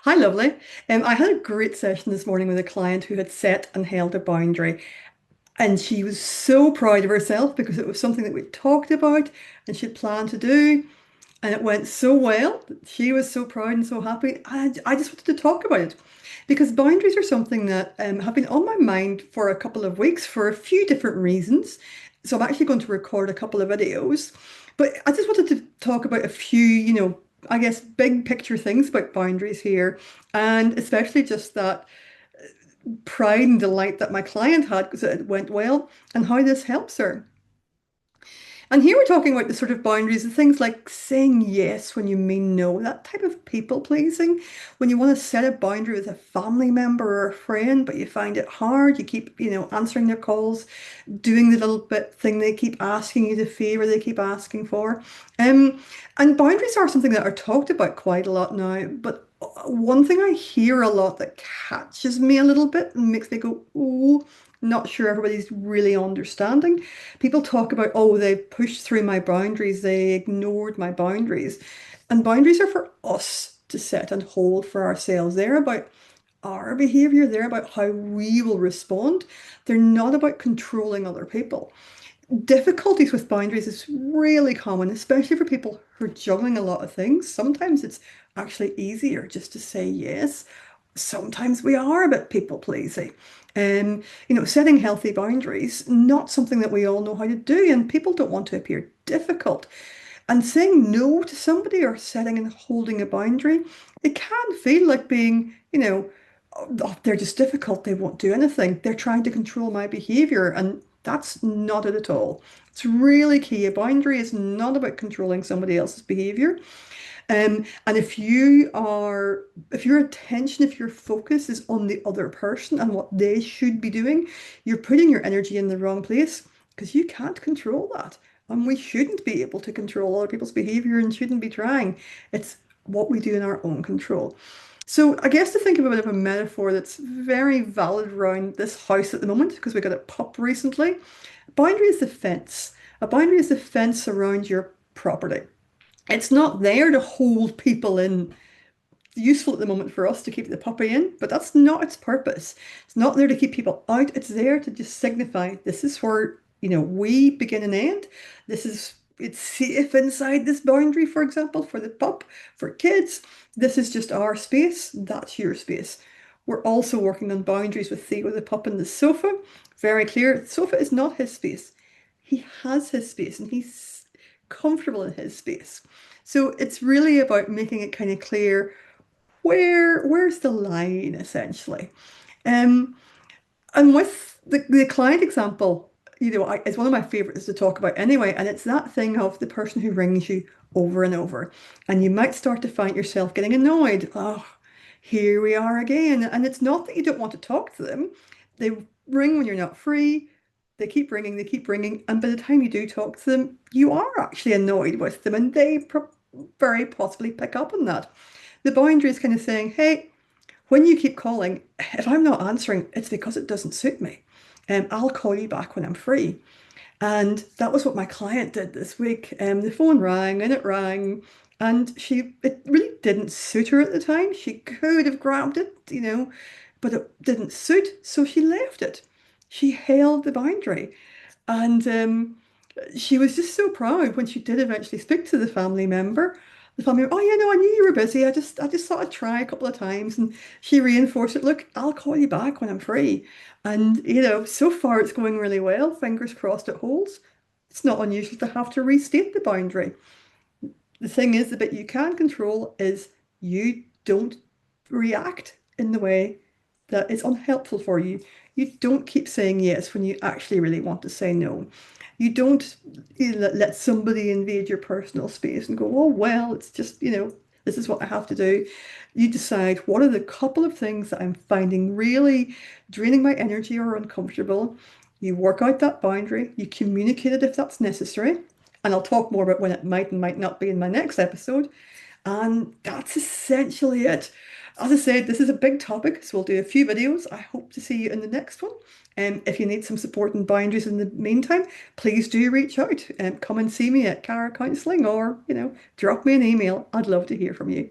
Hi, lovely. I had a great session this morning with a client who had set and held a boundary, and she was so proud of herself because it was something that we talked about and she'd planned to do, and it went so well. She was so proud and so happy. I just wanted to talk about it because boundaries are something that have been on my mind for a couple of weeks for a few different reasons. So I'm actually going to record a couple of videos, but I just wanted to talk about a few, I guess big picture things about boundaries here, and especially just that pride and delight that my client had because it went well and how this helps her. And here we're talking about the sort of boundaries, the things like saying yes when you mean no, that type of people pleasing. When you want to set a boundary with a family member or a friend, but you find it hard, you keep, answering their calls, doing the little bit thing they keep asking you, the favor they keep asking for. Um, and boundaries are something that are talked about quite a lot now, but one thing I hear a lot that catches me a little bit and makes me go, oh, not sure everybody's really understanding. People talk about, oh, they pushed through my boundaries, they ignored my boundaries. And boundaries are for us to set and hold for ourselves. They're about our behavior, they're about how we will respond. They're not about controlling other people. Difficulties with boundaries is really common, especially for people who are juggling a lot of things. Sometimes it's actually easier just to say yes. Sometimes we are a bit people pleasing. Setting healthy boundaries, not something that we all know how to do, and people don't want to appear difficult. And saying no to somebody or setting and holding a boundary, it can feel like being, oh, they're just difficult. They won't do anything. They're trying to control my behavior. And that's not it at all. It's really key. A boundary is not about controlling somebody else's behavior. And if your attention, if your focus is on the other person and what they should be doing, you're putting your energy in the wrong place because you can't control that. And we shouldn't be able to control other people's behavior and shouldn't be trying. It's what we do in our own control. So I guess to think of a bit of a metaphor that's very valid around this house at the moment, because we got a pup recently, a boundary is the fence. A boundary is the fence around your property. It's not there to hold people in. It's useful at the moment for us to keep the puppy in, but that's not its purpose. It's not there to keep people out. It's there to just signify this is where, we begin and end. It's safe inside this boundary, for example, for the pup, for kids. This is just our space. That's your space. We're also working on boundaries with Theo, the pup, and the sofa. Very clear. The sofa is not his space. He has his space and he's comfortable in his space. So it's really about making it kind of clear where's the line essentially. Um, and with the client example, it's one of my favorites to talk about anyway, and it's that thing of the person who rings you over and over, and you might start to find yourself getting annoyed. Oh, here we are again. And it's not that you don't want to talk to them. They ring when you're not free. They keep ringing, and by the time you do talk to them, you are actually annoyed with them, and they very possibly pick up on that. The boundary is kind of saying, hey, when you keep calling, if I'm not answering, it's because it doesn't suit me. I'll call you back when I'm free. And that was what my client did this week. The phone rang and it rang, and it really didn't suit her at the time. She could have grabbed it, but it didn't suit, so she left it. She held the boundary. And she was just so proud when she did eventually speak to the family member. The family member, oh, I knew you were busy. I just thought I'd try a couple of times. And she reinforced it, look, I'll call you back when I'm free. And, so far it's going really well. Fingers crossed it holds. It's not unusual to have to restate the boundary. The thing is, the bit you can control is you don't react in the way that is unhelpful for you. You don't keep saying yes when you actually really want to say no. You don't let somebody invade your personal space and go, oh, well, it's just, this is what I have to do. You decide what are the couple of things that I'm finding really draining my energy or uncomfortable. You work out that boundary, you communicate it if that's necessary. And I'll talk more about when it might and might not be in my next episode. And that's essentially it. As I said, this is a big topic, so we'll do a few videos. I hope to see you in the next one. If you need some support and boundaries in the meantime, please do reach out. Come and see me at Cara Counselling or, drop me an email. I'd love to hear from you.